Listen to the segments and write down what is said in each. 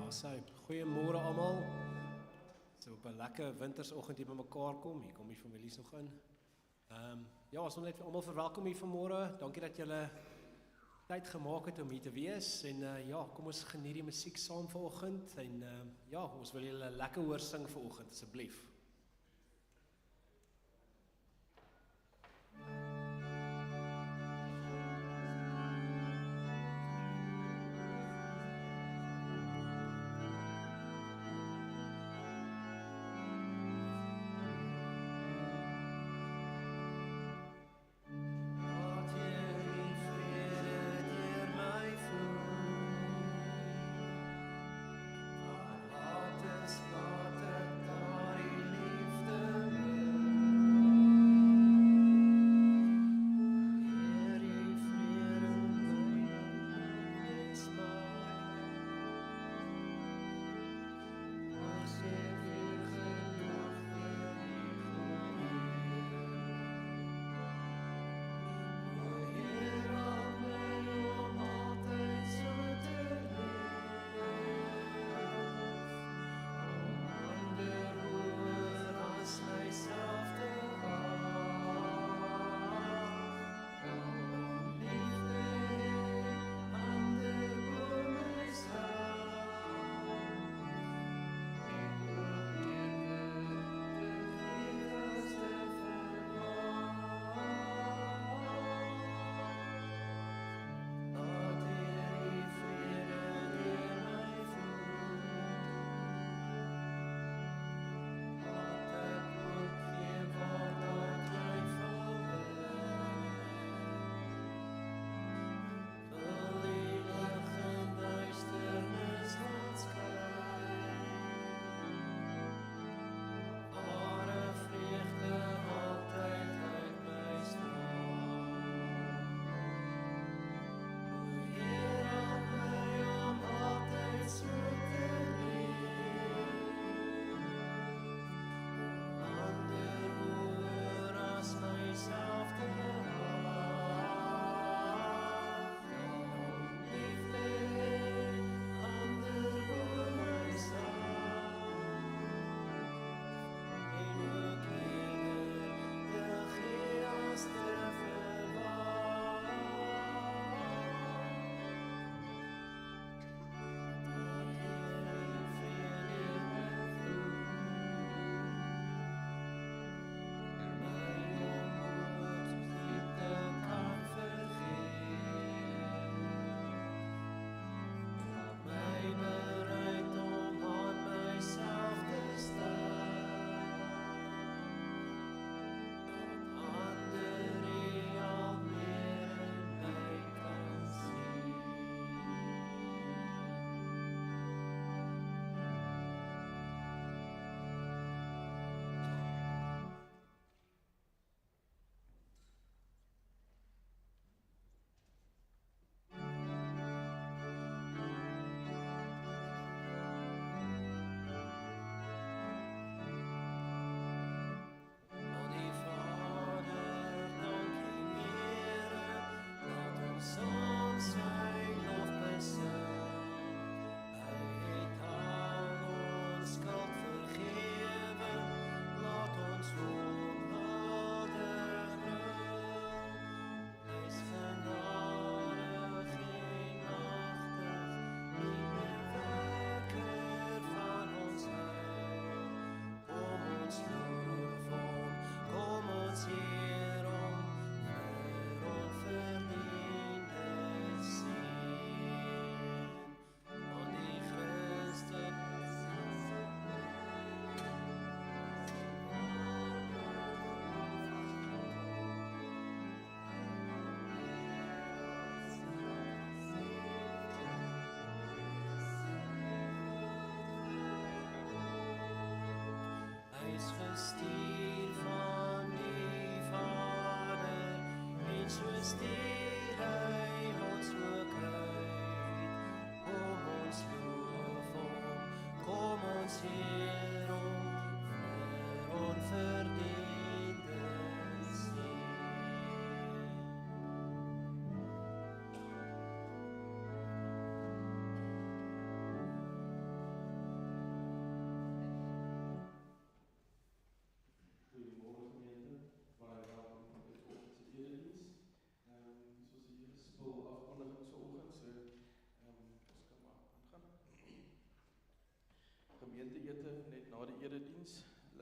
So, goeiemôre almal. So op 'n lekker wintersoggend hier bymekaar kom. Hier kom die families nog in. Ja, ons wil net almal verwelkom hier vanmôre. Dankie dat julle tyd gemaak het om hier te wees en ja, kom ons geniet die musiek saam vanoggend en ja, ons wil julle lekker hoor sing vanoggend asseblief.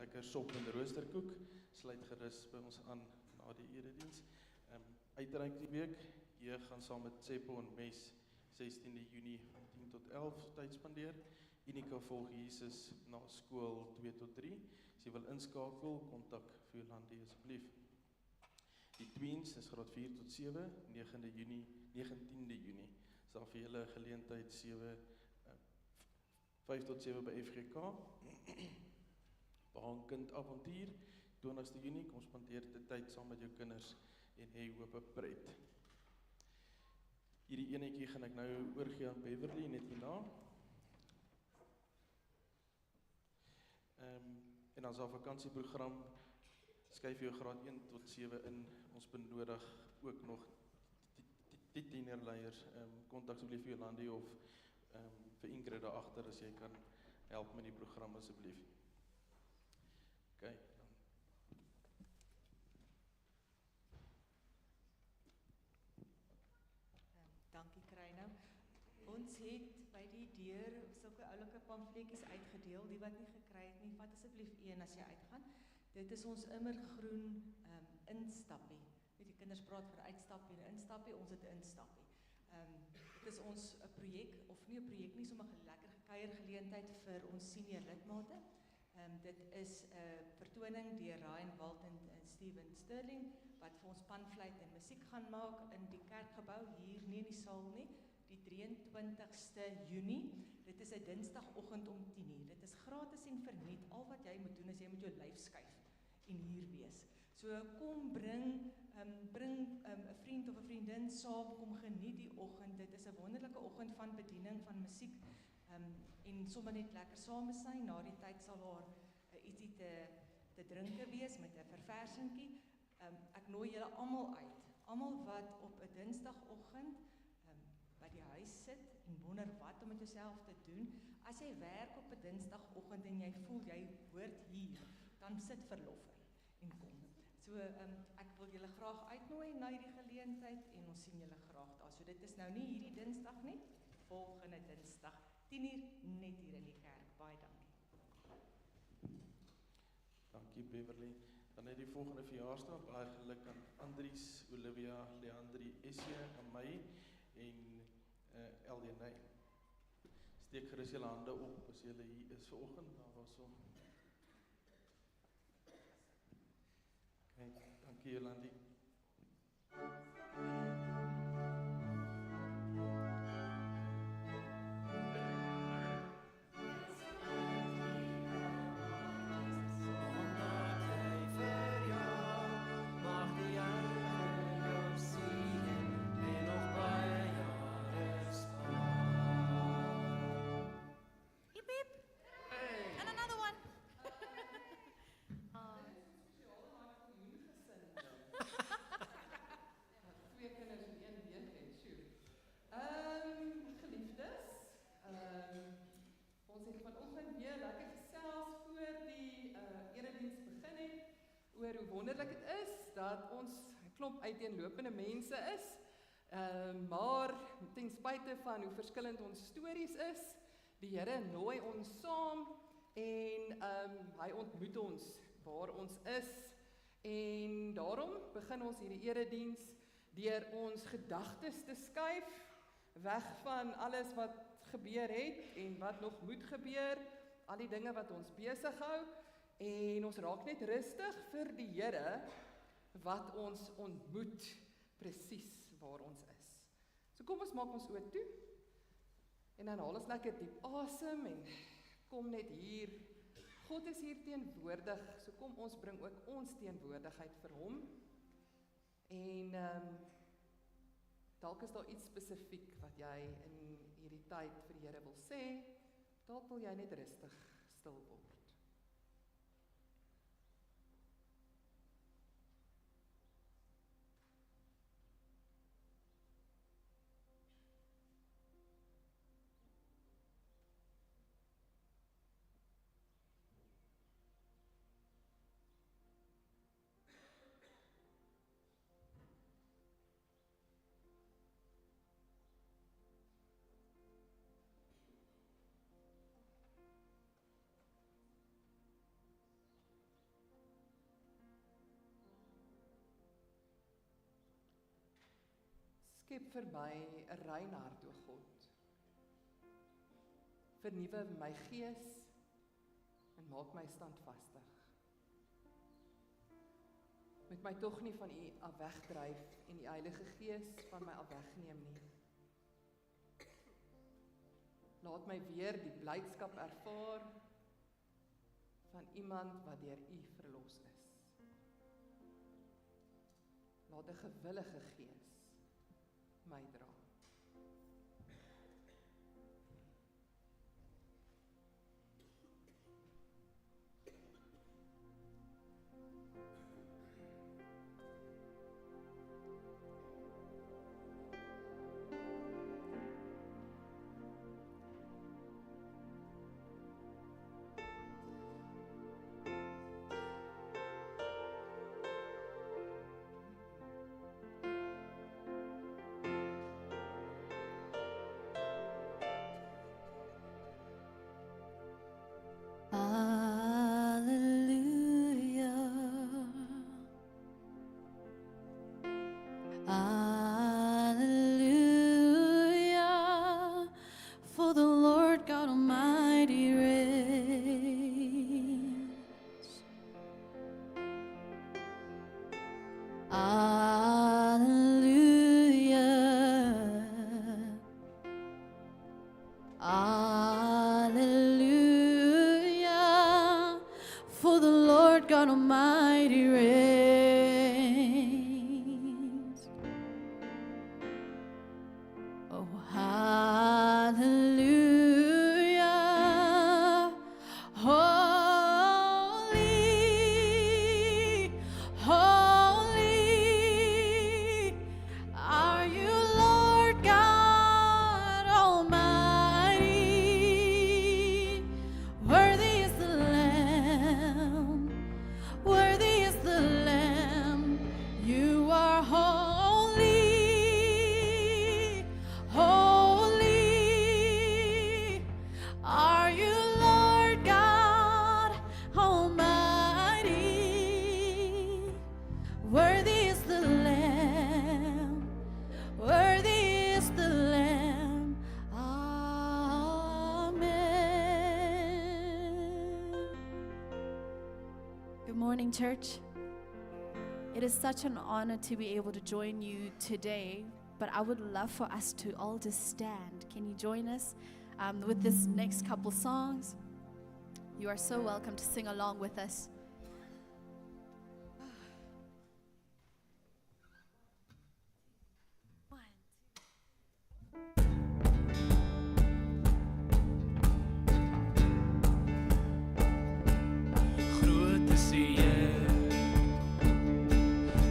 lekker sop en roosterkoek. Sluit gerus by ons aan na die erediens. Uitreik die week, jy gaan saam met Tsepo en Mes 16de Junie van 10 tot 11 tyd spandeer. Unika volg Jesus na skool 2 tot 3. As jy wil inskakel, kontak vir Jolandi asseblief. Die tweens is graad 4 tot 7, 19de Junie. Sal vir julle geleentheid 5 tot 7 by FGK. Baan kind avontuur, 20ste Junie, kom spandeer die tyd saam met jou kinders en hê hoop op pret. Hierdie enetjie gaan ek nou oorgee aan Beverly net hierna. En dan is daar vakansieprogram, skuif jou graad 1 tot 7 in. Ons benodig ook nog die tienerleiers. Kontak asseblief vir Jolandi of vir Ingrid daar agter as jy kan help met die program asseblief. OK. Dankie Kruine. Ons het by die deur sulke oulike pamfletjies uitgedeel, die wat nie gekry het nie, vat asseblief een as jy uitgaan. Dit is ons immergroen instappie. Die kinders praat vir uitstappie en instappie, ons het instappie. Dit is ons 'n projek, of nie 'n projek nie, sommer 'n lekker kuiergeleentheid vir ons senior lidmate. Dit is 'n vertoning deur Ryan Walt en Steven Sterling, wat vir ons panfluit en musiek gaan maak in die kerkgebou, hier nie in die saal nie, die 23ste Junie. Dit is 'n dinsdagoggend om 10:00. Dit is gratis en verniet. Al wat jy moet doen is jy moet jou lyf skuif en hier wees. So kom bring 'n vriend of 'n vriendin saam, kom geniet die oggend. Dit is 'n wonderlike oggend van bediening, van musiek en sommer net lekker saam sy. Na die tyd sal daar ietsie te drinke wees met 'n verversingkie. Ek nooi julle almal uit. Almal wat op 'n dinsdagoggend by die huis sit en wonder wat om met jouself te doen. As jy werk op 'n dinsdagoggend en jy voel jy hoort hier, dan sit verlof in en kom. So ek wil julle graag uitnooi na hierdie geleentheid en ons sien julle graag daar. So dit is nou nie hierdie dinsdag nie, volgende dinsdag 10:00 net hier in die kerk. Baie dankie. Dankie Beverly. Dan het die volgende verjaarsdag, baie geluk aan Andries, Olivia, Leandri, Essie, aan my en Eldenay. Steek gerus julle hande op as julle hier is vanoggend, daar was so. Okay, dankie Jolandi. Dat ons 'n klomp uiteenlopende mense is, maar ten spyte van hoe verskillend ons stories is, die Here nooi ons saam en hy ontmoet ons waar ons is en daarom begin ons hierdie erediens deur ons gedagtes te skuif, weg van alles wat gebeur het en wat nog moet gebeur, al die dinge wat ons besig hou en ons raak net rustig vir die Here wat ons ontmoet presies waar ons is. So kom ons maak ons oë toe en dan haal ons lekker diep asem en kom net hier. God is hier teenwoordig, so kom ons bring ook ons teenwoordigheid vir hom. En dalk is daar iets spesifiek wat jy in hierdie tyd vir die Here wil sê, dalk wil jy net rustig stil word. Skep vir my 'n rein hart, o God. Vernuwe my gees en maak my standvastig. Moet my tog nie van U af wegdryf en die Heilige Gees van my af wegneem nie. Laat my weer die blydskap ervaar van iemand wat deur U verlos is. Laat 'n gewillige gees my dra. Hallelujah, for the Lord God Almighty reigns. Hallelujah, hallelujah, for the Lord God Almighty reigns. Oh, hallelujah, holy, holy are you, Lord God Almighty. Worthy is the Lamb, worthy is the Lamb. You are holy, holy are you, Lord God Almighty. Worthy is the Lamb, worthy is the Lamb. Amen. Good morning, church. It is such an honor to be able to join you today, but I would love for us to all just stand. Can you join us with this next couple songs? You are so welcome to sing along with us. Groot is die Heer,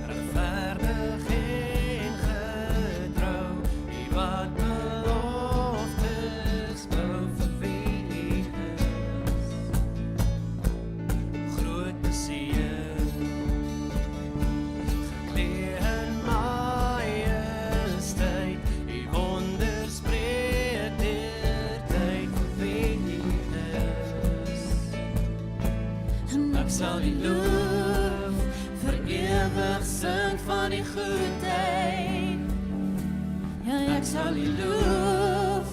regverdig en getrou, die wat beloftes bou vir wie hy is. Groot is die Heer, geklee in majesteit, die wonders spreek deur tyd vir wie hy is. En ek sal die loof vir ewig sing van die goedheid. Ja, ek sal die loof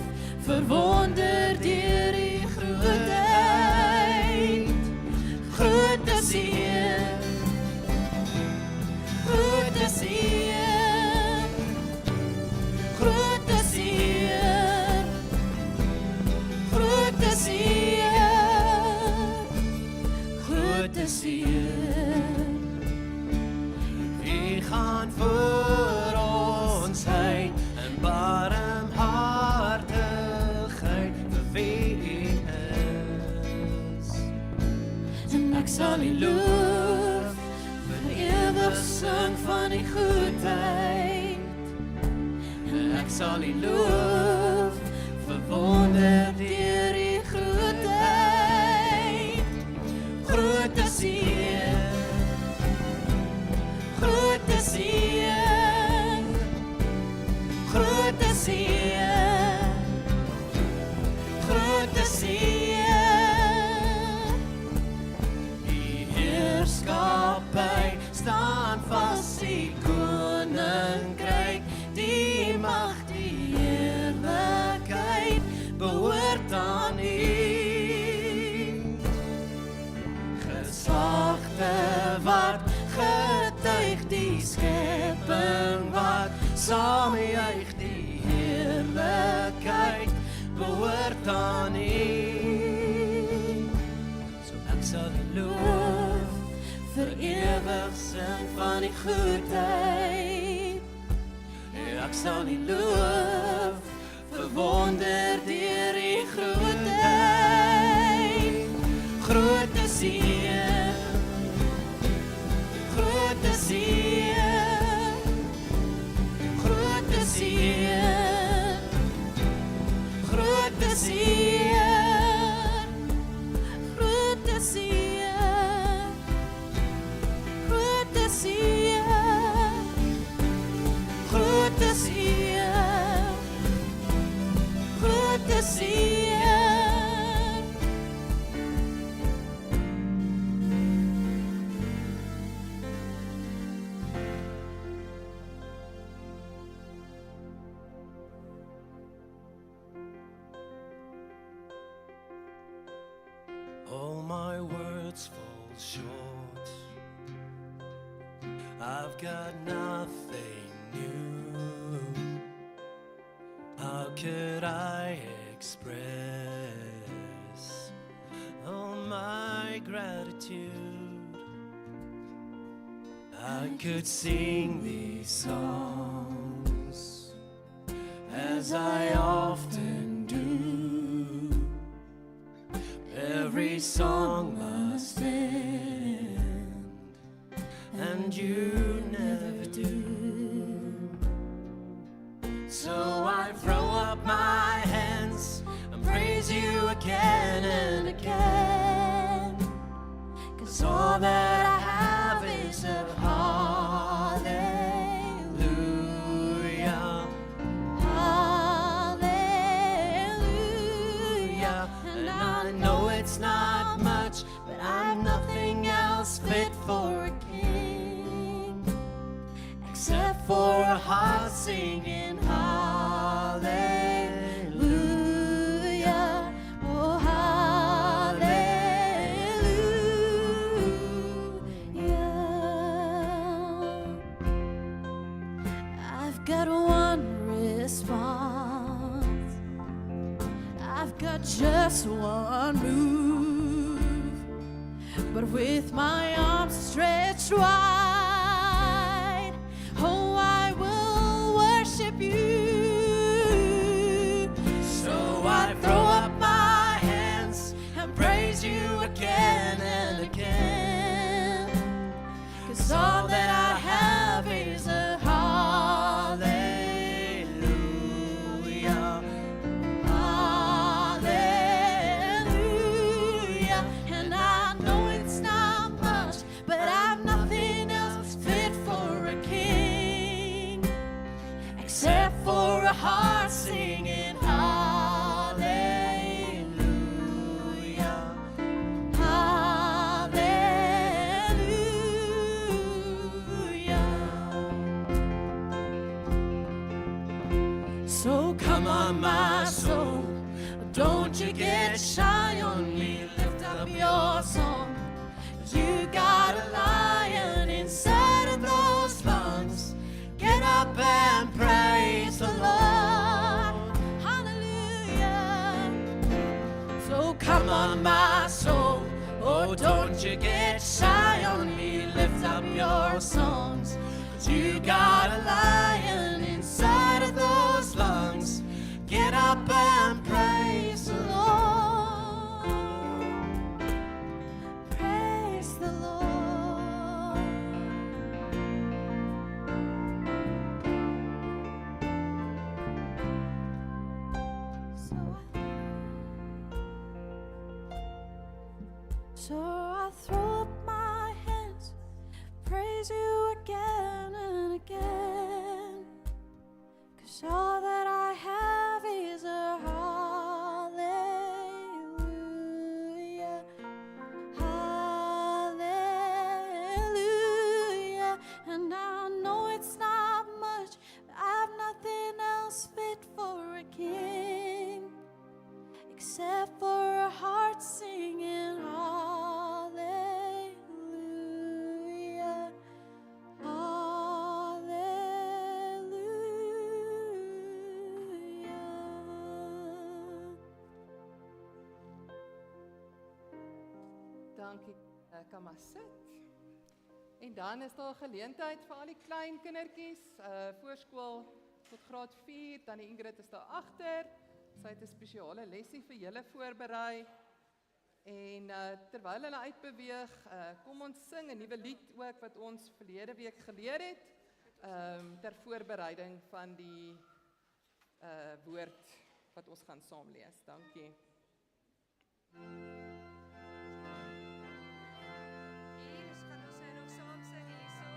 verwonder deur die grootheid. Groot is die Heer, groot is die Heer, groot is die Heer, groot is die Heer, groot is die Heer. Wie gaan voor ons uit in barmhartigheid vir wie hy is. En ek sal die loof vir ewig sing van die goedheid. En ek sal die loof verwonder deur die grootheid. Groot is die Heer, groot is die Heer, groot is die Heer, groot is die Heer. Die heerskappy staan vas, die koninkryk, die die skepping wat saam juig, die heerlikheid behoort aan U. So ek sal U loof, vir ewig sing van die goedheid. Ek sal U loof, verwonder deur die grootheid. Groot is U, groot is U, groot is U, groot is U, groot is U, groot is U, groot is U, groot is U. All my words fall short. I've got nothing new. How could I express all my gratitude? I could sing these songs as I often do. Every song must end, and you never do. So I throw up my hands and praise you again and again, 'cause all that I have is a hallelujah, hallelujah. And I know it's not much, but I'm nothing else fit for a king, except for a heart singing hallelujah, oh hallelujah. I've got one response, I've got just one move, but with my arms stretched wide, oh, I will worship you. So I throw up my hands and praise you again and again, 'cause all that I have is a hallelujah, hallelujah. And I know it's not much, but I've nothing else fit for a king, except for a heart singing hallelujah, hallelujah. So come on, my soul, don't you get shy on me, lift up your song. You got a lion inside of those lungs. Get up and praise the Lord. Hallelujah. So come on, my soul, oh, don't you get shy on me, lift up your songs. 'Cause you got a lion inside of those lungs. Get up and praise the Lord. Praise the Lord. So I throw up my hands, praise you again and again, 'cause all that I have is a hallelujah, hallelujah. And I know it's not much, but I've nothing else fit for a king, except for a heart singing hallelujah. Dankie, kan maar sit. En dan is daar geleentheid vir al die klein kindertjies, voorskool tot graad 4, dan die Ingrid is daar agter. Sy het 'n spesiale lesie vir julle voorberei. En terwyl hulle uitbeweeg, kom ons sing 'n nuwe lied ook wat ons verlede week geleer het, ter voorbereiding van die woord wat ons gaan saam lees. Dankie. Ons gaan ons nou nog saam sing hierso.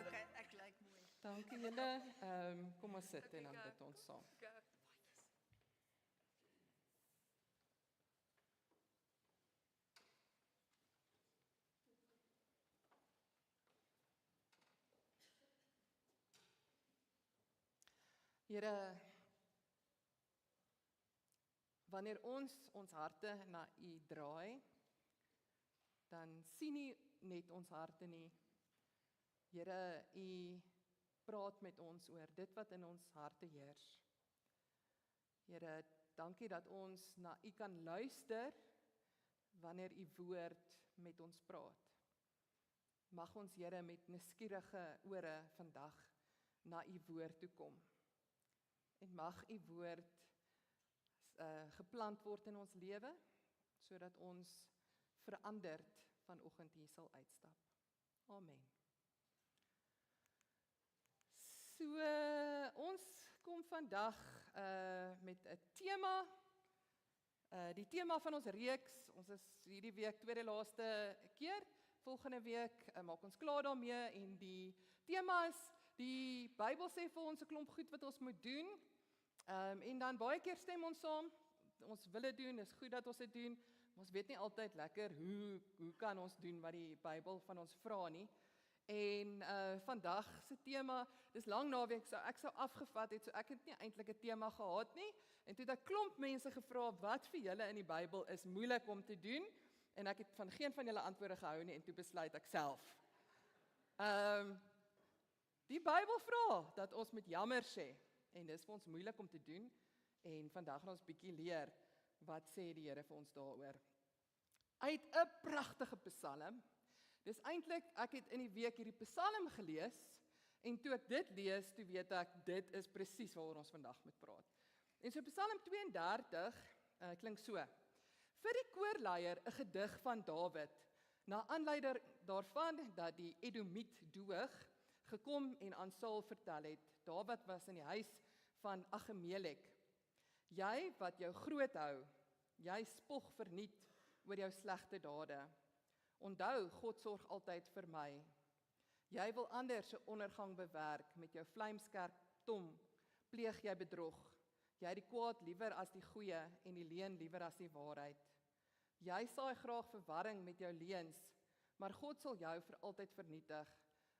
Okay, ek lyk mooi. Dankie julle. Kom ons sit en dan bid ons saam. Here, wanneer ons harte na U draai, dan sien U net ons harte nie. Here, U praat met ons oor dit wat in ons harte heers. Here, dankie dat ons na U kan luister wanneer U woord met ons praat. Mag ons, Here, met nuuskierige ore vandag na U woord toe kom. En mag U woord geplant word in ons lewe, sodat ons veranderd vanoggend hier sal uitstap. Amen. So, ons kom vandag met 'n tema. Die tema van ons reeks, ons is hierdie week tweede laaste keer, volgende week maak ons klaar daarmee en die tema is, die Bybel sê vir ons 'n klomp goed wat ons moet doen, en dan baie keer stem ons saam, ons wil dit doen, is goed dat ons dit doen, maar ons weet nie altyd lekker hoe kan ons doen wat die Bybel van ons vra nie. En vandag se tema, dis lang naweek, so ek sou afgevat het, so ek het nie eintlik 'n tema gehad nie, en toe het 'n klomp mense gevra wat vir julle in die Bybel is moeilik om te doen, en ek het van geen van julle antwoorde gehou nie, en toe besluit ek self. Die Bybel vra dat ons met jammer sê, en dis vir ons moeilik om te doen, en vandag gaan ons bietjie leer, wat sê die Here vir ons daaroor. Uit 'n pragtige Psalm. Dis eintlik, ek het in die week hierdie Psalm gelees, en toe ek dit lees, toe weet ek, dit is presies waaroor ons vandag moet praat. En so Psalm 32 klink so: vir die koorleier 'n gedig van Dawid, na aanleiding daarvan dat die Edomiet Doeg gekom en aan Saul vertel het, Dawid was in die huis van Ahimelek. Jy wat jou groot hou, jy spog verniet oor jou slegte dade. Onthou, God sorg altyd vir my. Jy wil ander se ondergang bewerk, met jou vlamskerp tong pleeg jy bedrog. Jy die kwaad liewer as die goeie en die leuen liewer as die waarheid. Jy saai graag verwarring met jou leuns, maar God sal jou vir altyd vernietig.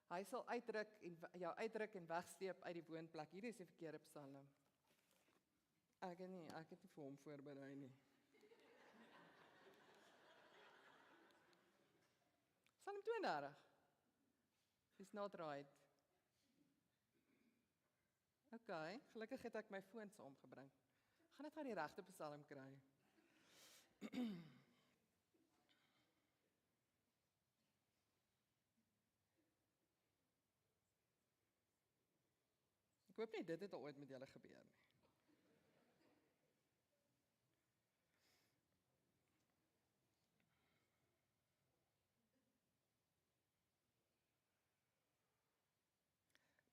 Hy sal jou uitruk en wegsleep uit die woonplek. Hierdie is die verkeerde Psalm. Ek het nie vir hom voorberei nie. Psalm 32. Is not right. Okay, gelukkig het ek my foon saamgebring. Gaan net gou die regte Psalm kry. Ek hoop nie dit het al ooit met julle gebeur nie.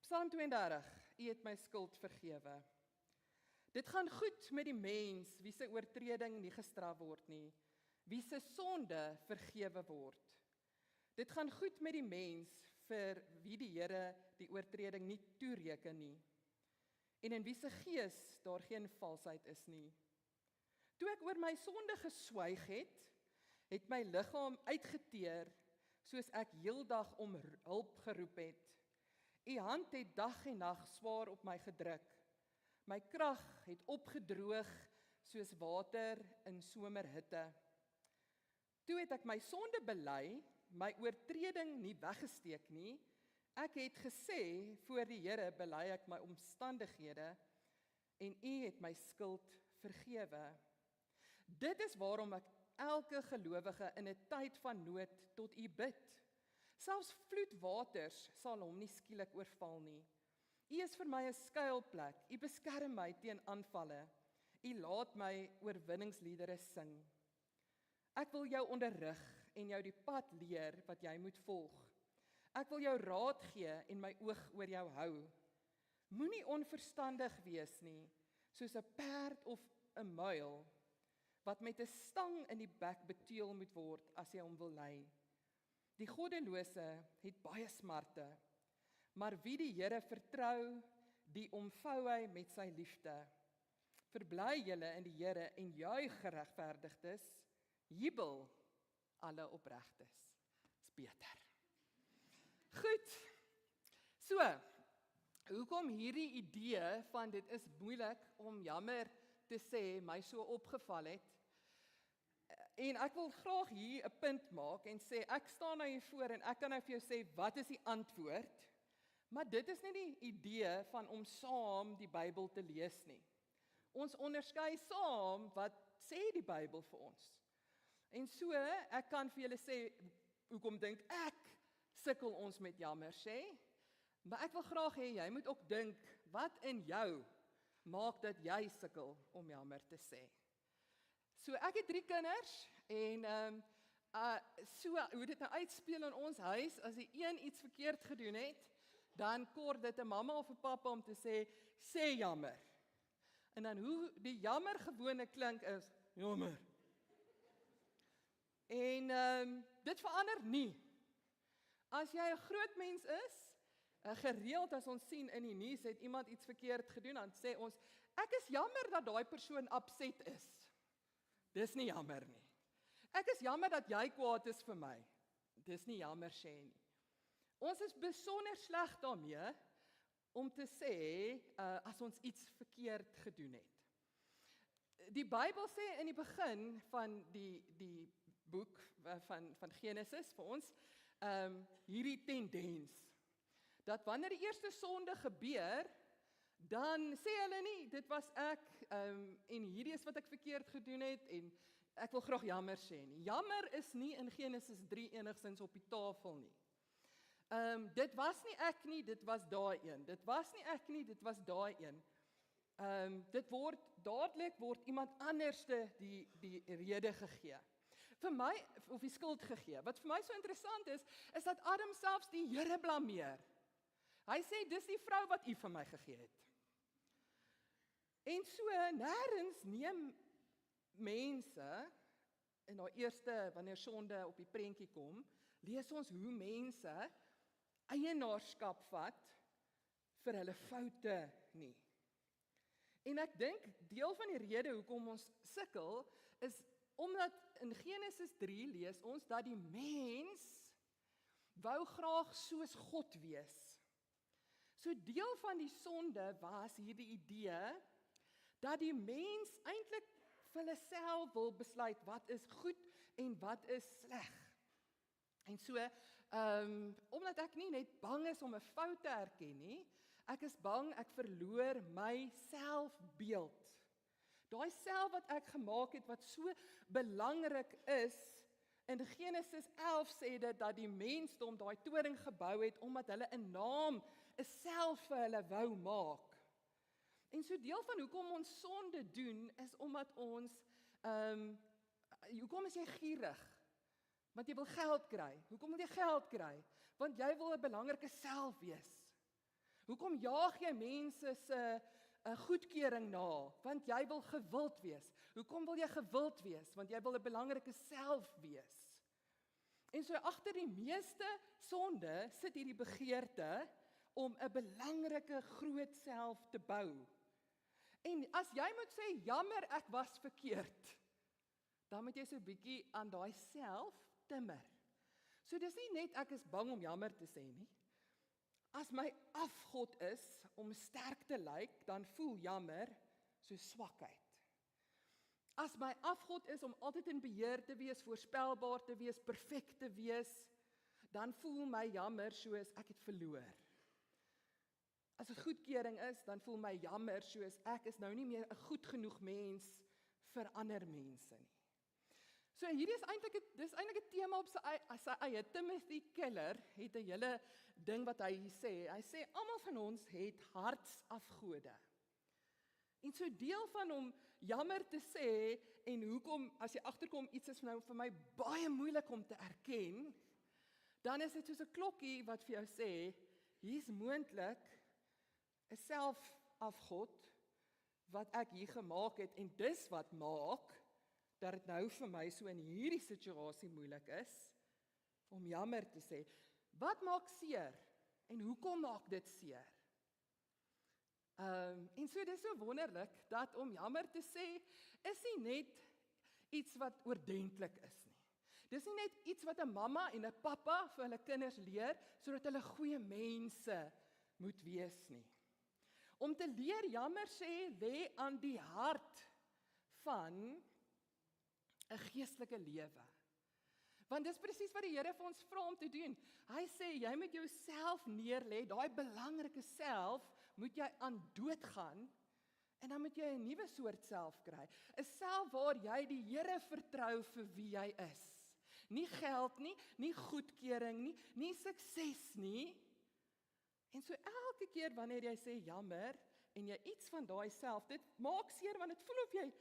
Psalm 32, U het my skuld vergewe. Dit gaan goed met die mens, wie se oortreding nie gestraf word nie, wie se sonde vergewe word. Dit gaan goed met die mens, vir wie die Here die oortreding nie toereken nie, en in wie se gees daar geen valsheid is nie. Toe ek oor my sonde geswyg het, het my liggaam uitgeteer, soos ek heeldag om hulp geroep het. U hand het dag en nag swaar op my gedruk. My krag het opgedroog soos water in somerhitte. Toe het ek my sonde bely, my oortreding nie weggesteek nie. Ek het gesê, voor die Here bely ek my omstandighede, en U het my skuld vergewe. Dit is waarom ek elke gelowige in 'n tyd van nood tot U bid. Selfs vloedwaters sal hom nie skielik oorval nie. U is vir my 'n skuilplek, U beskerm my teen aanvalle. U laat my oorwinningsliedere sing. Ek wil jou onderrig en jou die pad leer wat jy moet volg. Ek wil jou raad gee en my oog oor jou hou. Moenie onverstandig wees nie, soos 'n perd of 'n muil, wat met 'n stang in die bek beteël moet word as jy hom wil lei. Die goddelose het baie smarte, maar wie die Here vertrou, die omvou hy met sy liefde. Verbly julle in die Here en juig geregverdigdes, jubel alle opregtes. Dis beter. Goed. So, hoekom hierdie idee van dit is moeilik om jammer te sê my so opgeval het? En ek wil graag hier 'n punt maak en sê ek staan nou hier voor en ek kan nou vir jou sê wat is die antwoord? Maar dit is nie die idee van om saam die Bybel te lees nie. Ons onderskei saam wat sê die Bybel vir ons. En so, ek kan vir julle sê hoekom dink ek sukkel ons met jammer sê, maar ek wil graag hê jy moet ook dink wat in jou maak dat jy sukkel om jammer te sê. So ek het 3 kinders en so hoe dit nou uitspeel in ons huis, as die een iets verkeerd gedoen het, dan kort dit 'n mamma of 'n pappa om te sê jammer. En dan hoe die jammer gewone klink is jammer. En dit verander nie. As jy 'n groot mens is, gereeld as ons sien in die nuus het iemand iets verkeerd gedoen, dan sê ons ek is jammer dat daai persoon upset is. Dis nie jammer nie. Ek is jammer dat jy kwaad is vir my. Dis nie jammer sê nie. Ons is besonder sleg daarmee om te sê as ons iets verkeerd gedoen het. Die Bybel sê in die begin van die boek van Genesis vir ons hierdie tendens dat wanneer die eerste sonde gebeur, dan sê hulle nie, dit was ek en hierdie is wat ek verkeerd gedoen het en ek wil graag jammer sê nie. Jammer is nie in Genesis 3 enigstens op die tafel nie. Dit was nie ek nie, dit was daai een. Dit was nie ek nie, dit was daai een. Dit word dadelik word iemand anderste die rede gegee. Vir my of die skuld gegee. Wat vir my so interessant is dat Adam selfs die Here blameer. Hy sê dis die vrou wat U vir my gegee het. En so nêrens neem mense in daai eerste wanneer sonde op die prentjie kom, lees ons hoe mense eienaarskap vat vir hulle foute nie. En ek dink deel van die rede hoekom ons sukkel is omdat in Genesis 3 lees ons dat die mens wou graag soos God wees. So deel van die sonde was hierdie idee dat die mens eintlik vir hulle self wil besluit wat is goed en wat is sleg. En so, omdat ek nie net bang is om 'n fout te erken nie, ek is bang ek verloor my selfbeeld. Daai self wat ek gemaak het wat so belangrik is. In Genesis 11 sê dit dat die mensdom daai toring gebou het omdat hulle 'n naam, 'n self vir hulle wou maak. En so deel van hoekom ons sonde doen is omdat ons hoekom is jy gierig? Want jy wil geld kry. Hoekom wil jy geld kry? Want jy wil 'n belangrike self wees. Hoekom jaag jy mense se goedkeuring na? Want jy wil gewild wees. Hoekom wil jy gewild wees? Want jy wil 'n belangrike self wees. En so agter die meeste sonde sit hierdie begeerte om 'n belangrike groot self te bou. En as jy moet sê, jammer, ek was verkeerd, dan moet jy so 'n bietjie aan daai self timmer. So dis nie net ek is bang om jammer te sê nie. As my afgod is om sterk te lyk, dan voel jammer so swakheid. As my afgod is om altyd in beheer te wees, voorspelbaar te wees, perfek te wees, dan voel my jammer soos ek het verloor. As dit goedkeuring is, dan voel my jammer soos ek is nou nie meer 'n goed genoeg mens vir ander mense nie. So hierdie is eintlik 'n tema op sy eie. Timothy Keller het 'n hele ding wat hy sê. Hy sê almal van ons het hartsafgode. En so deel van hom jammer te sê en hoekom as jy agterkom iets is nou vir my baie moeilik om te erken, dan is dit soos 'n klokkie wat vir jou sê, hier's moontlik 'n selfafgod wat ek hier gemaak het en dis wat maak dat dit nou vir my so in hierdie situasie moeilik is om jammer te sê. Wat maak seer en hoekom maak dit seer? En so dis so wonderlik dat om jammer te sê is nie net iets wat oordentlik is nie. Dis nie net iets wat 'n mamma en 'n pappa vir hulle kinders leer sodat hulle goeie mense moet wees nie. Om te leer jammer sê lê aan die hart van 'n geestelike lewe. Want dis presies wat die Here vir ons vra om te doen. Hy sê jy moet jouself neerlê, daai belangrike self moet jy aan dood gaan en dan moet jy 'n nuwe soort self kry. 'n Self waar jy die Here vertrou vir wie jy is. Nie geld nie, nie goedkeuring nie sukses nie. En so elke keer wanneer jy sê jammer en jy iets van daai self, dit maak seer want dit voel of jy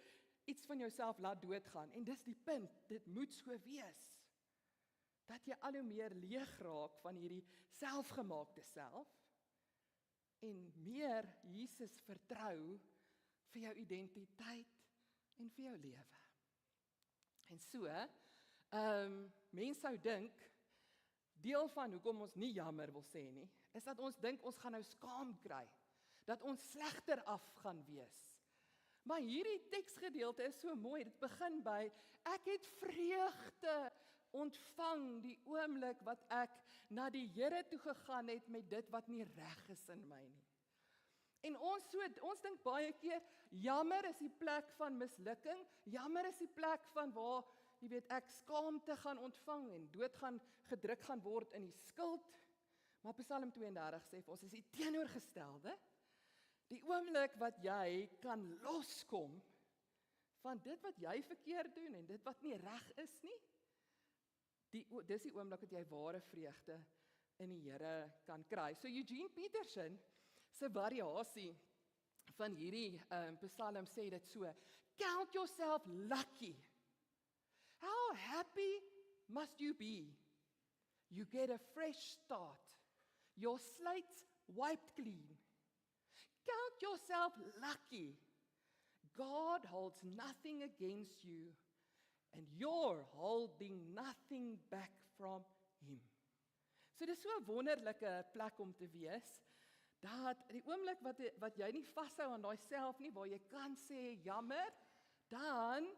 iets van jouself laat doodgaan. En dis die punt, dit moet so wees. Dat jy al hoe meer leeg raak van hierdie selfgemaakte self en meer Jesus vertrou vir jou identiteit en vir jou lewe. En so, mense sou dink, deel van hoekom ons nie jammer wil sê nie, is dat ons dink ons gaan nou skaam kry, dat ons slegter af gaan wees. Maar hierdie teksgedeelte is so mooi, dit begin by, ek het vreugde ontvang die oomblik wat ek na die Here toe gegaan het met dit wat nie reg is in my nie. En ons dink baie keer, jammer is die plek van mislukking, jammer is die plek van waar, jy weet, ek skaamte gaan ontvang en dood gaan gedruk gaan word in die skuld. Maar Psalm 32 sê vir ons is die teenoorgestelde. Die oomblik wat jy kan loskom van dit wat jy verkeerd doen en dit wat nie reg is nie, dis die oomblik dat jy ware vreugde in die Here kan kry. So Eugene Peterson se variasie van hierdie Psalm sê dit so, count yourself lucky. How happy must you be? You get a fresh start. Your slate's wiped clean. Count yourself lucky. God holds nothing against you, and you're holding nothing back from Him. So dis so 'n wonderlike plek om te wees, dat die oomblik wat jy nie vashou aan daai self nie, waar jy kan sê jammer, dan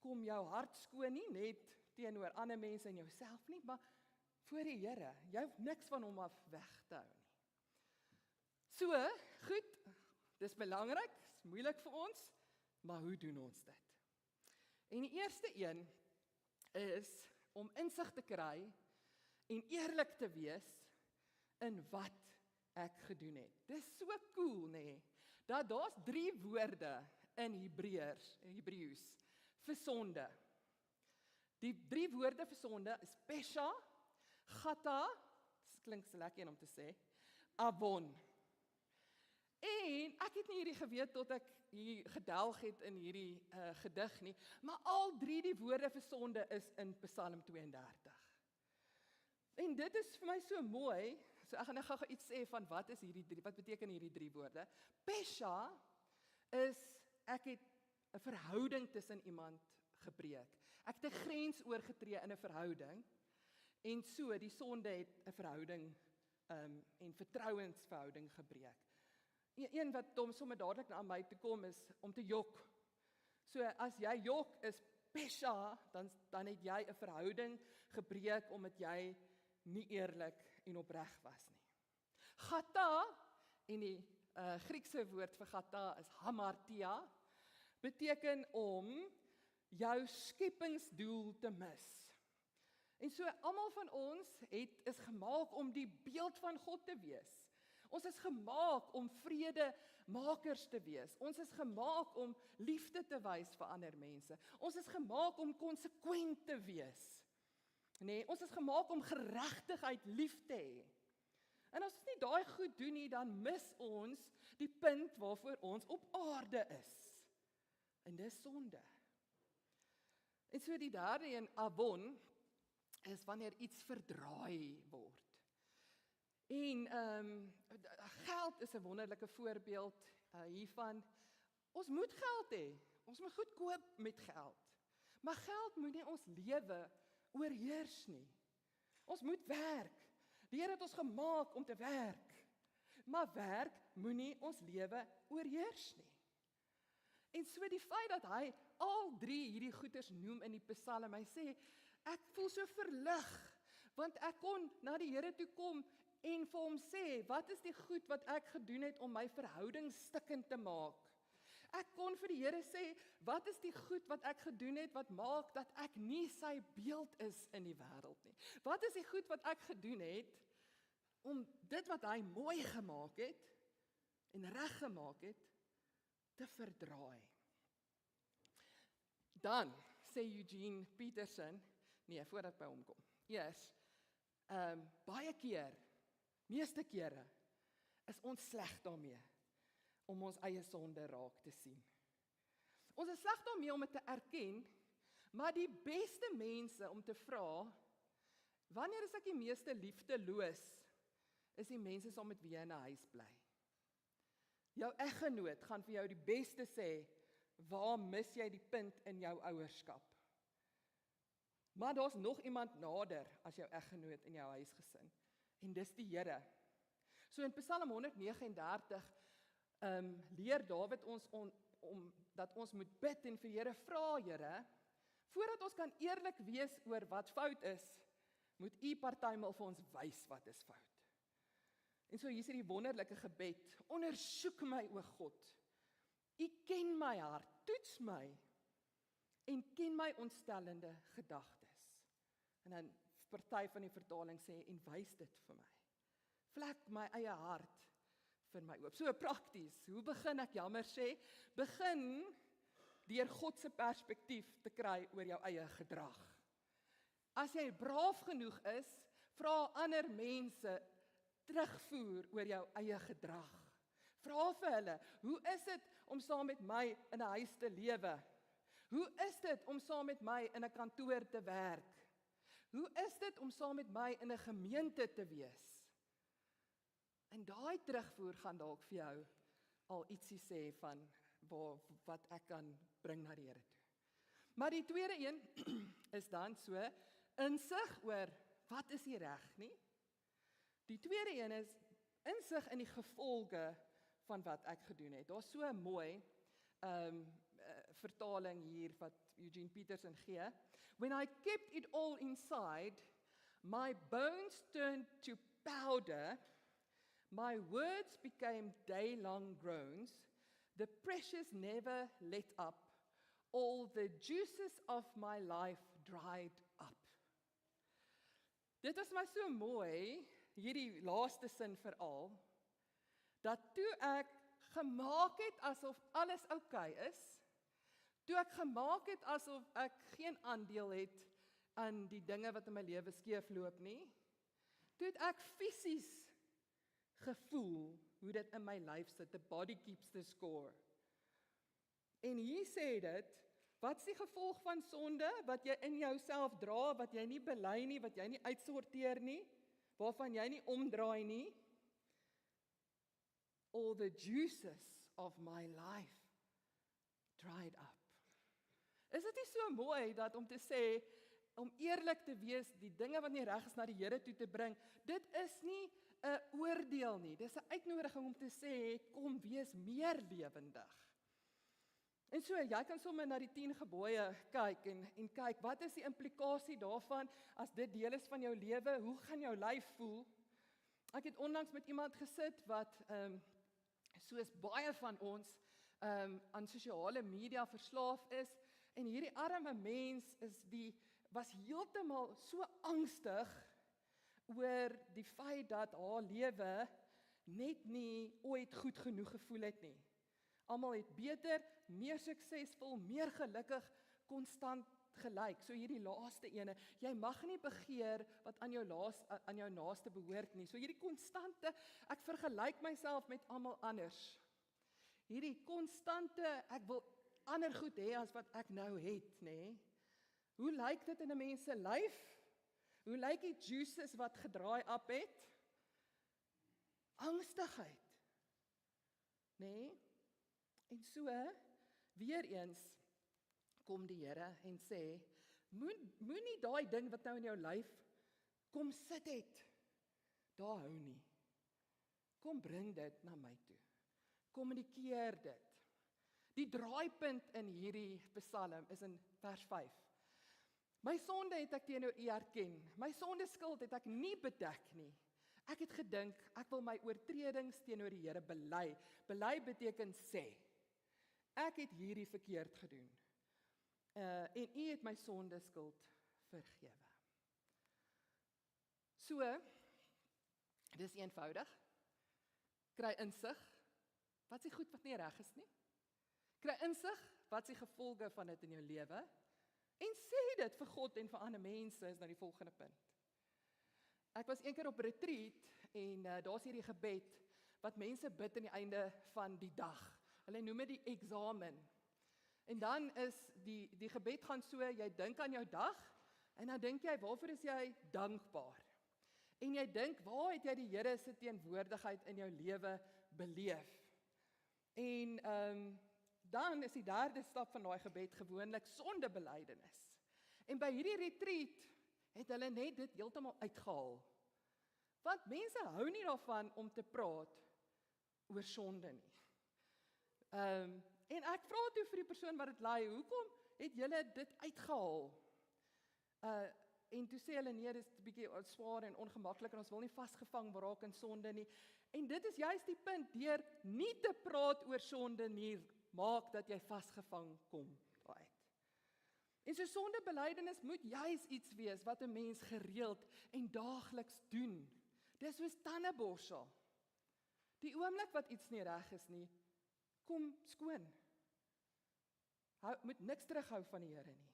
kom jou hart skoon nie net teenoor ander mense en jouself nie, maar voor die Here. Jy hoef niks van hom af weg te hou nie. So, goed, dis belangrik, is moeilik vir ons, maar hoe doen ons dit? En die eerste een is om insig te kry en eerlik te wees in wat ek gedoen het. Dis so cool, nê, dat daar's 3 woorde in Hebreëus vir sonde. Die 3 woorde vir sonde is pesha, gata, dit klink so lekker om te sê, avon. En ek het nie hierdie geweet tot ek hier gedelg het in hierdie gedig nie, maar al 3 die woorde vir sonde is in Psalm 32. En dit is vir my so mooi, so ek gaan nou gou iets sê van wat beteken hierdie 3 woorde. Pesha is, ek het 'n verhouding tussen iemand gebreek. Ek het 'n grens oorgetree in 'n verhouding. En so, die sonde het 'n verhouding en vertrouensverhouding gebreek. Een wat hom sommer dadelik na my toe kom is om te jok. So as jy jok is pesha, dan het jy 'n verhouding gebreek omdat jy nie eerlik en opreg was nie. Gata, en die Griekse woord vir gata is hamartia, beteken om jou skepingsdoel te mis. En so almal van ons is gemaak om die beeld van God te wees. Ons is gemaak om vredemakers te wees. Ons is gemaak om liefde te wys vir ander mense. Ons is gemaak om konsekwent te wees. Nee, ons is gemaak om geregtigheid lief te hê. En as ons nie daai goed doen nie, dan mis ons die punt waarvoor ons op aarde is. En dis sonde. En so die derde een, avon, is wanneer iets verdraai word. En geld is 'n wonderlike voorbeeld hiervan. Ons moet geld hê. Ons moet goed koop met geld. Maar geld moet nie ons lewe oorheers nie. Ons moet werk. Die Here het ons gemaak om te werk. Maar werk moenie ons lewe oorheers nie. En so die feit dat hy al 3 hierdie goeders noem in die Psalm, hy sê, ek voel so verlig, want ek kon na die Here toe kom en vir hom sê, wat is die goed wat ek gedoen het om my verhouding stikkend te maak? Ek kon vir die Here sê, wat is die goed wat ek gedoen het wat maak dat ek nie sy beeld is in die wêreld nie? Wat is die goed wat ek gedoen het om dit wat hy mooi gemaak het en reg gemaak het te verdraai? Dan sê Eugene Peterson, nee, voordat by hom kom. Eers, baie keer, meeste kere, is ons sleg daarmee om ons eie sonde raak te sien. Ons is sleg daarmee om dit te erken, maar die beste mense om te vra, wanneer is ek die meeste liefdeloos, is die mense saam met wie jy in 'n huis bly. Jou eggenoot gaan vir jou die beste sê, waar mis jy die punt in jou ouerskap? Maar daar's nog iemand nader as jou eggenoot in jou huisgesin, en dis die Here. So in Psalm 139 leer Dawid ons dat ons moet bid en vir die Here vra, Here, voordat ons kan eerlik wees oor wat fout is, moet U partymal vir ons wys wat is fout. En so hier is die wonderlike gebed, ondersoek my, o God, U ken my hart, toets my, en ken my ontstellende gedagtes. En dan party van die vertaling sê, en wys dit vir my. Vlek my eie hart vir my oop. So prakties, hoe begin ek jammer sê? Begin deur God se perspektief te kry oor jou eie gedrag. As jy braaf genoeg is, vra ander mense terugvoer oor jou eie gedrag. Vra vir hulle, hoe is dit om saam met my in 'n huis te lewe? Hoe is dit om saam met my in 'n kantoor te werk? Hoe is dit om saam met my in 'n gemeente te wees? En daai terugvoer gaan dalk vir jou al ietsie sê van wat ek kan bring na die Here toe. Maar die tweede een is dan so insig oor wat is nie reg nie. Die tweede een is insig in die gevolge van wat ek gedoen het. Daar's so 'n mooi vertaling hier wat Eugene Peterson gee. When I kept it all inside, my bones turned to powder, my words became day-long groans, the pressures never let up, all the juices of my life dried up. Dit is my so mooi, hierdie laaste sin veral, dat toe ek gemaak het asof alles oukei is, toe ek gemaak het asof ek geen aandeel het aan die dinge wat in my lewe skeefloop nie, toe het ek fisies gevoel hoe dit in my lyf sit, the body keeps the score. En hier sê dit, wat is die gevolg van sonde, wat jy in jouself dra, wat jy nie bely nie, wat jy nie uitsorteer nie, waarvan jy nie omdraai nie? All the juices of my life dried up. Is dit nie so mooi dat om te sê, om eerlik te wees, die dinge wat nie reg is na die Here toe te bring, dit is nie 'n oordeel nie. Dis 'n uitnodiging om te sê, kom wees meer lewendig. En so, jy kan sommer na die 10 gebooie kyk en kyk, wat is die implikasie daarvan as dit deel is van jou lewe? Hoe gaan jou lyf voel? Ek het onlangs met iemand gesit wat soos baie van ons aan sosiale media verslaaf is, en hierdie arme mens was heeltemal so angstig oor die feit dat haar lewe net nie ooit goed genoeg gevoel het nie. Almal het beter, meer suksesvol, meer gelukkig, konstant gelyk. So hierdie laaste ene, jy mag nie begeer wat aan jou naaste behoort nie. So hierdie konstante, ek vergelyk myself met almal anders. Hierdie konstante, ek wil ander goed hê as wat ek nou het, nê? Hoe lyk dit in 'n mens se lyf? Hoe lyk die juices wat gedraai op het? Angstigheid. Nê? En so, weer eens kom die Here en sê, moenie daai ding wat nou in jou lyf kom sit het, daar hou nie. Kom bring dit na my toe. Kommunikeer dit. Die draaipunt in hierdie Psalm is in vers 5. My sonde het ek teenoor U erken. My sondeskuld het ek nie bedek nie. Ek het gedink, ek wil my oortredings teenoor die Here bely. Bely beteken sê. Ek het hierdie verkeerd gedoen. En U het my sondeskuld vergewe. So, dis eenvoudig. Kry insig. Wat is die goed wat nie reg is nie? Kry insig, wat is die gevolge van dit in jou lewe? En sê dit vir God en vir ander mense, is nou die volgende punt. Ek was eendag op retreat en daar's hierdie gebed wat mense bid aan die einde van die dag. Hulle noem dit die eksamen. En dan is die gebed gaan so, jy dink aan jou dag en dan dink jy, waarvoor is jy dankbaar? En jy dink, waar het jy die Here se teenwoordigheid in jou lewe beleef? En dan is die derde stap van daai gebed gewoonlik sondebelydenis. En by hierdie retreat het hulle net dit heeltemal uitgehaal. Want mense hou nie daarvan om te praat oor sonde nie. En ek vra toe vir die persoon wat dit lei, hoekom het julle dit uitgehaal? En toe sê hulle, nee, dit is 'n bietjie swaar en ongemaklik en ons wil nie vasgevang raak in sonde nie. En dit is juist die punt, deur nie te praat oor sonde nie, maak dat jy vasgevang kom daaruit. En so sondebelydenis moet juis iets wees wat 'n mens gereeld en daagliks doen. Dis soos tandeborsel. Die oomblik wat iets nie reg is nie, kom skoon. Moet niks terughou van die Here nie.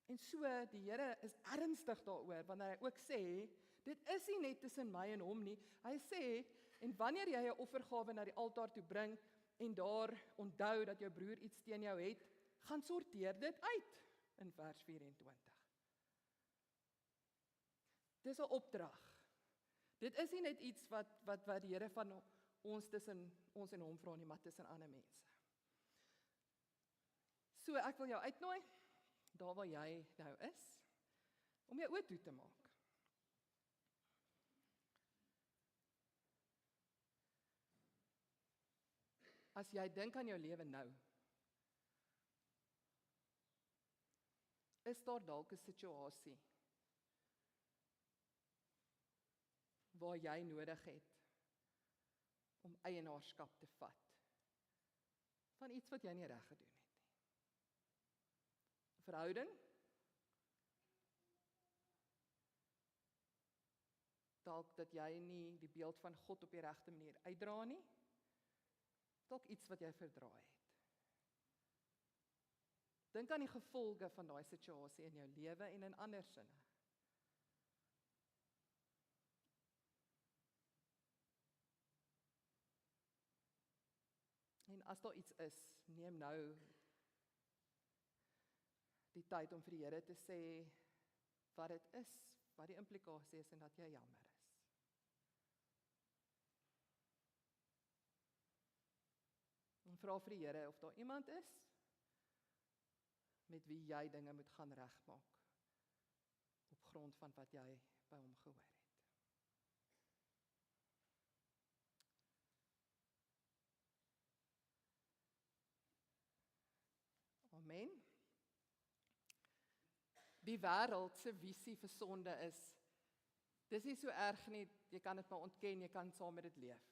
En so, die Here is ernstig daaroor, wanneer hy ook sê, dit is nie net tussen my en hom nie. Hy sê, en wanneer jy 'n offergawe na die altaar toe bring, en daar onthou dat jou broer iets teen jou het, gaan sorteer dit uit, in vers 24. Dis 'n opdrag. Dit is nie net iets wat die Here van ons tussen ons en hom vra nie, maar tussen ander mense. So, ek wil jou uitnooi, daar waar jy nou is, om jou oë toe te maak. As jy dink aan jou lewe nou, is daar dalk 'n situasie waar jy nodig het om eienaarskap te vat van iets wat jy nie reg gedoen het nie. 'n Verhouding, dalk dat jy nie die beeld van God op die regte manier uitdra nie, dalk iets wat jy verdraai het. Dink aan die gevolge van daai situasie in jou lewe en in ander sinne. En as daar iets is, neem nou die tyd om vir die Here te sê wat dit is, wat die implikasie is en dat jy jammer is. En vra vir die Here of daar iemand is met wie jy dinge moet gaan regmaak grond van wat jy by hom gehoor het. Amen. Die wêreld se visie vir sonde is, dis nie so erg nie, jy kan dit maar ontken, jy kan saam met dit leef.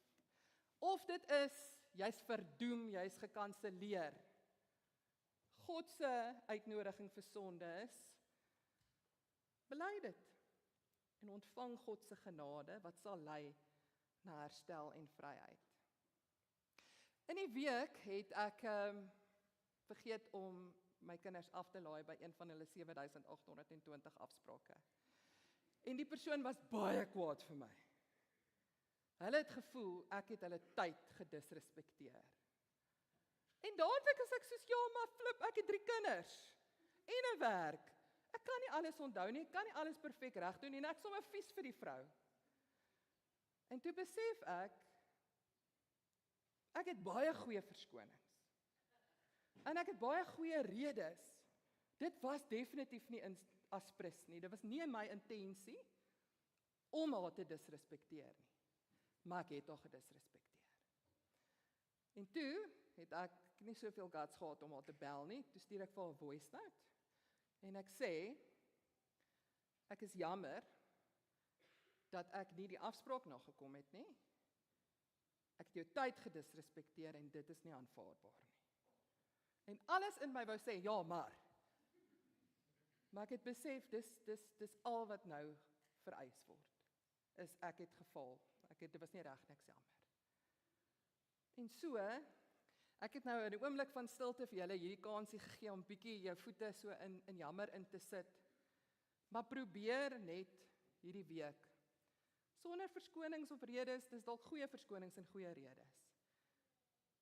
Of dit is, jy's verdoem, jy's gekanselleer. God se uitnodiging vir sonde is, bely dit en ontvang God se genade wat sal lei na herstel en vryheid. In die week het ek vergeet om my kinders af te laai by een van hulle 7820 afsprake. En die persoon was baie kwaad vir my. Hulle het gevoel ek het hulle tyd gedisrespekteer. En dadelik as ek soos, ja maar flip, ek het 3 kinders en 'n werk. Ek kan nie alles onthou nie, ek kan nie alles perfek reg doen nie, en ek sommer vies vir die vrou. En toe besef ek het baie goeie verskonings. En ek het baie goeie redes. Dit was definitief nie in aspris nie, dit was nie my intensie om haar te disrespekteer nie. Maar ek het haar gedisrespekteer. En toe het ek nie soveel guts gehad om haar te bel nie, toe stuur ek vir haar 'n voice note, en ek sê, ek is jammer, dat ek nie die afspraak nagekom het nie, ek het jou tyd gedisrespekteer, en dit is nie aanvaarbaar nie. En alles in my wou sê, ja maar ek het besef, dis al wat nou vereis word, is ek het gefaal, dit was nie reg, niks jammer. En so, ek het nou in 'n oomblik van stilte vir julle hierdie kansie gegee om bietjie jou voete so in jammer in te sit. Maar probeer net hierdie week, sonder verskonings of redes, dis dalk goeie verskonings en goeie redes.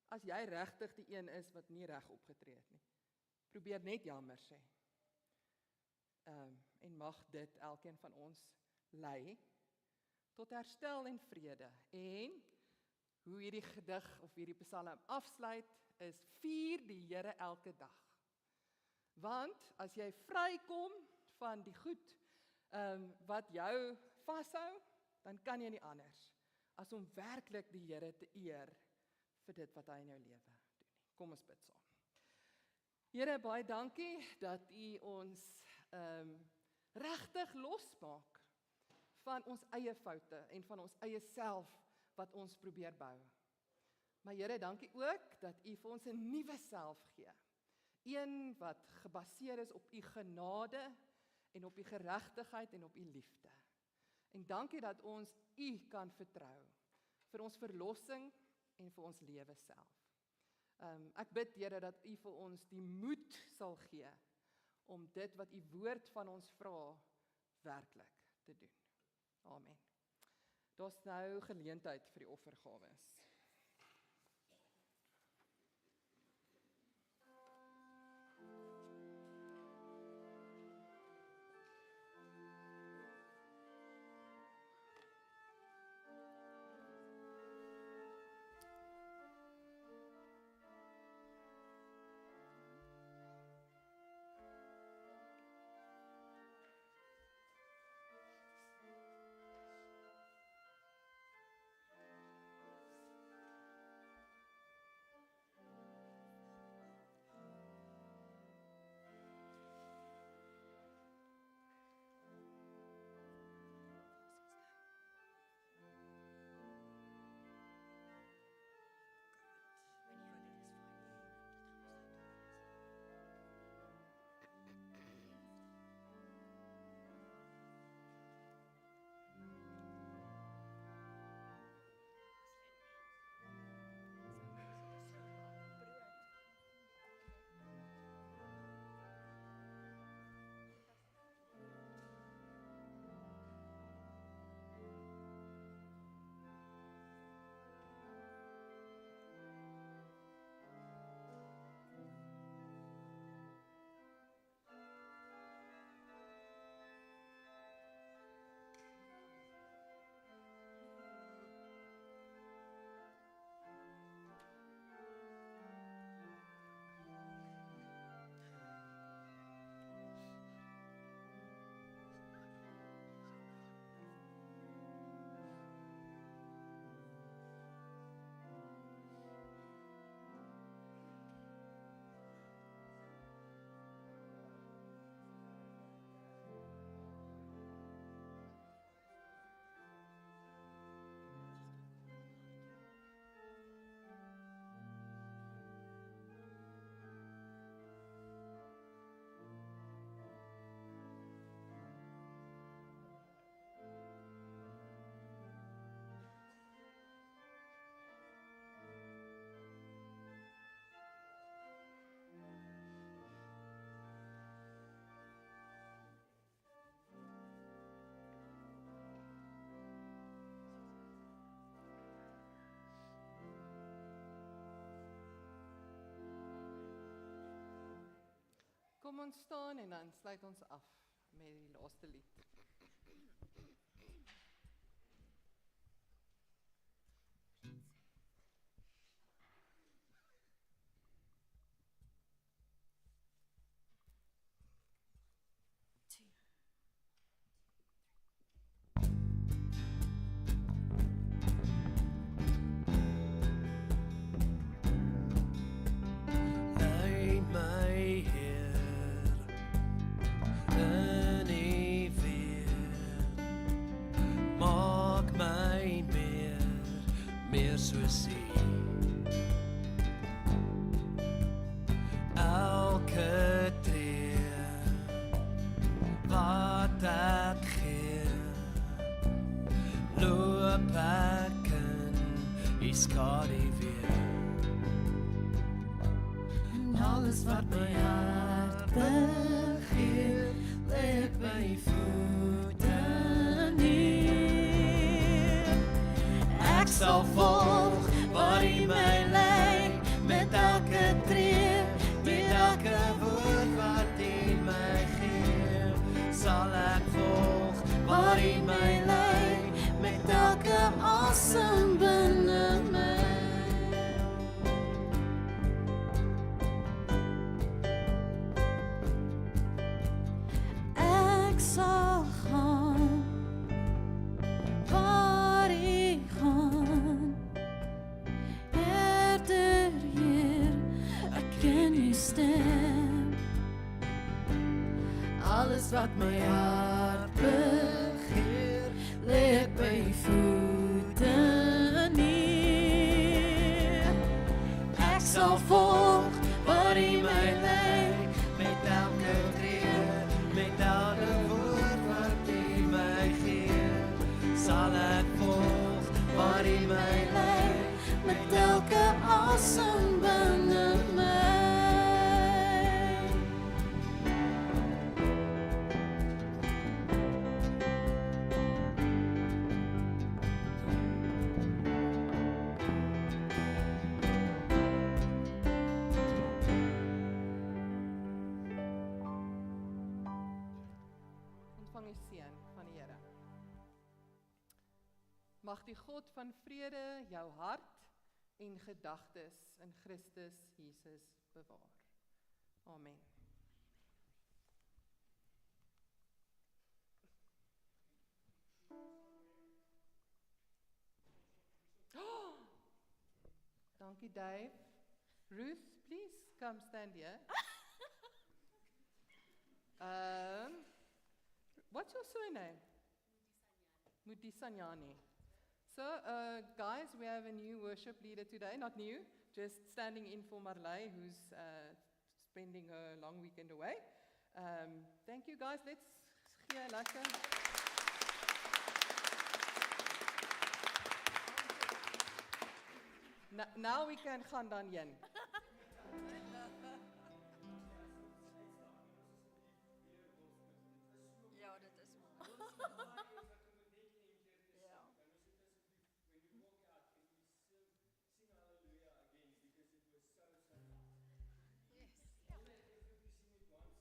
As jy regtig die een is wat nie reg opgetree het nie, probeer net jammer sê. En mag dit elkeen van ons lei tot herstel en vrede. En hoe hierdie gedig of hierdie psalm afsluit is, vier die Here elke dag. Want as jy vrykom van die goed wat jou vashou, dan kan jy nie anders as om werklik die Here te eer vir dit wat hy in jou lewe doen nie. Kom ons bid saam. Here, baie dankie dat U ons regtig losmaak van ons eie foute en van ons eie self wat ons probeer bou. Maar Here, dankie ook dat U vir ons 'n nuwe self gee. Een wat gebaseer is op U genade en op U geregtigheid en op U liefde. En dankie dat ons U kan vertrou vir ons verlossing en vir ons lewe self. Ek bid, Here, dat U vir ons die moed sal gee om dit wat U woord van ons vra werklik te doen. Amen. Daar's nou geleentheid vir die offergawes. Kom ons staan en dan sluit ons af met die laaste lied. Lei my Heer in U weer, maak my meer soos U. Elke tree wat ek gee, loop ek in U skaduwee. En alles wat my hart begeer, lê ek by U voete neer. Ek sal volg waar U my lei, met elke tree, met elke woord wat U my gee. Sal ek volg waar U my lei, met elke asem binne my. Ek sal gaan waar U gaan. Herder Heer, ek ken U stem. Alles wat my hart begeer, lê ek by U voete neer. Ek sal volg waar U my lei, met elke tree, met elke woord wat U my gee. Sal ek volg waar U my lei, met elke asem binne my. Ontvang die seën van die Here. Mag die God van vrede jou hart en gedagtes in Christus Jesus bewaar. Amen. Oh, dankie Dave. Ruth, please come stand here. What's your surname? Mutisanyani. So, guys, we have a new worship leader today. Not new, just standing in for Marley, who's spending her long weekend away. Thank you, guys. Let's hear lekker. Now we can gaan dan heen. Ja, dit is. Ja.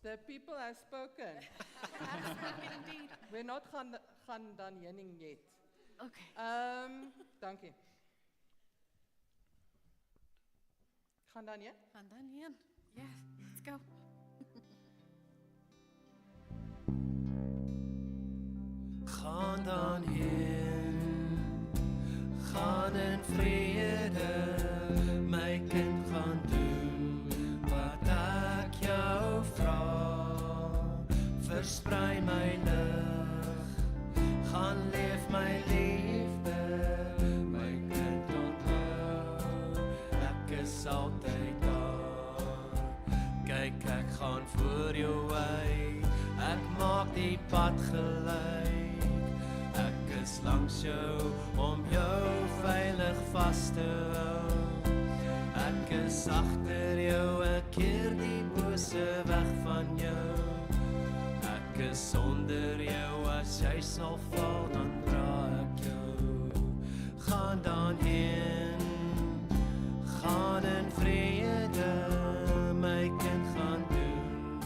The people have spoken. Indeed. We're not gaan dan heen yet. Okay. Dankie. Gaan dan heen? And then Ian. Yes, let's go. Gaan dan heen, gaan in vrede, my kind gaan doen wat ek jou vra. Versprei my lig, gaan leef my liefde, my kind onthou, ek is altyd daar. Kyk, ek gaan voor jou uit, ek maak die pad gelyk. Ek is langs jou om jou veilig vas te hou. Ek is agter jou, ek keer die bose weg van jou. Ek is sonder jou, as jy sal val, dan dra ek jou. Gaan dan heen, gaan in vrede, my kind gaan doen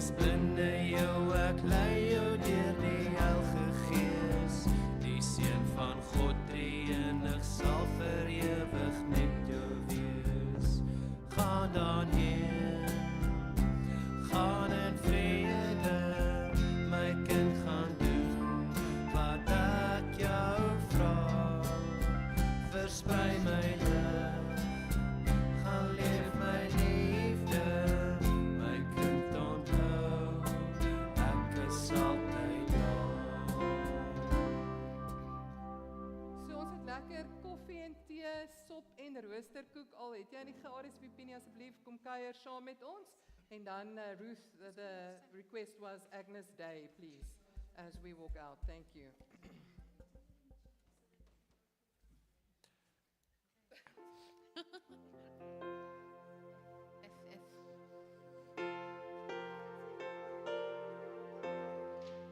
is binne jou, ek lei jou deur die Heilige Gees. Die Seun van God, die enig sal vir ewig met jou wees. Gaan dan heen, gaan in vrede, my kind, gaan doen wat ek jou vra. Versprei my lig, gaan leef my liefde, my kind, onthou, ek is altyd daar. So ons het lekker koffie en tee, sop en roosterkoek. Al het jy nie ge-RSVP nie, asseblief kom kuier saam met ons. En dan Ruth, the request was Agnes Day, please, as we walk out. Thank you.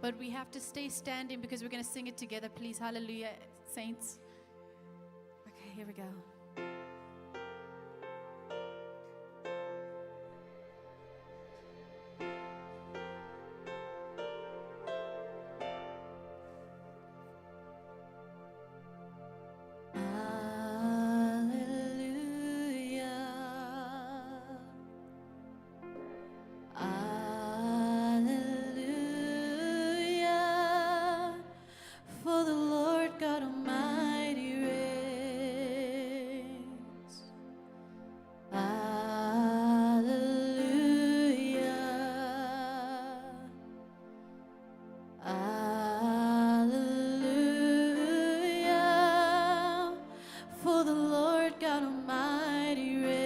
But we have to stay standing because we're going to sing it together, please. Hallelujah, saints. Okay, here we go. Hallelujah, for the Lord God Almighty reigns. Hallelujah, hallelujah, for the Lord God Almighty reigns.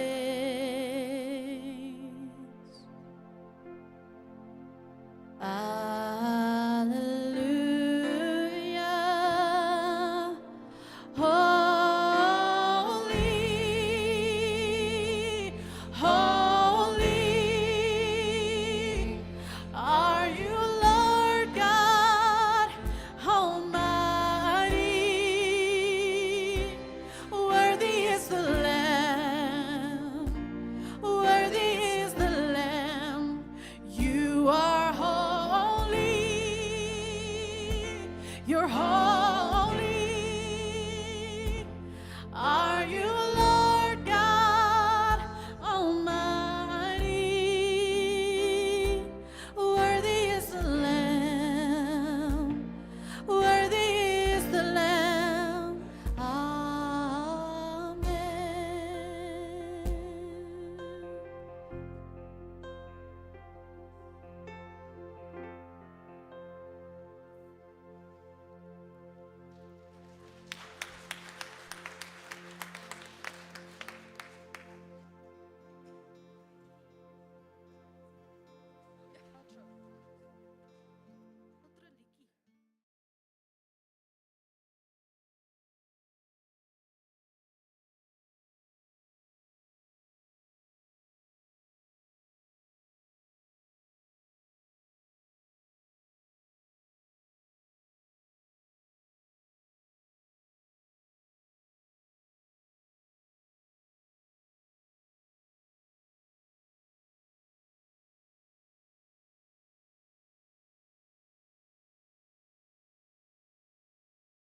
Hallelujah, holy, holy are you, Lord God Almighty. Worthy is the Lamb, worthy is the Lamb. You are holy, you're holy.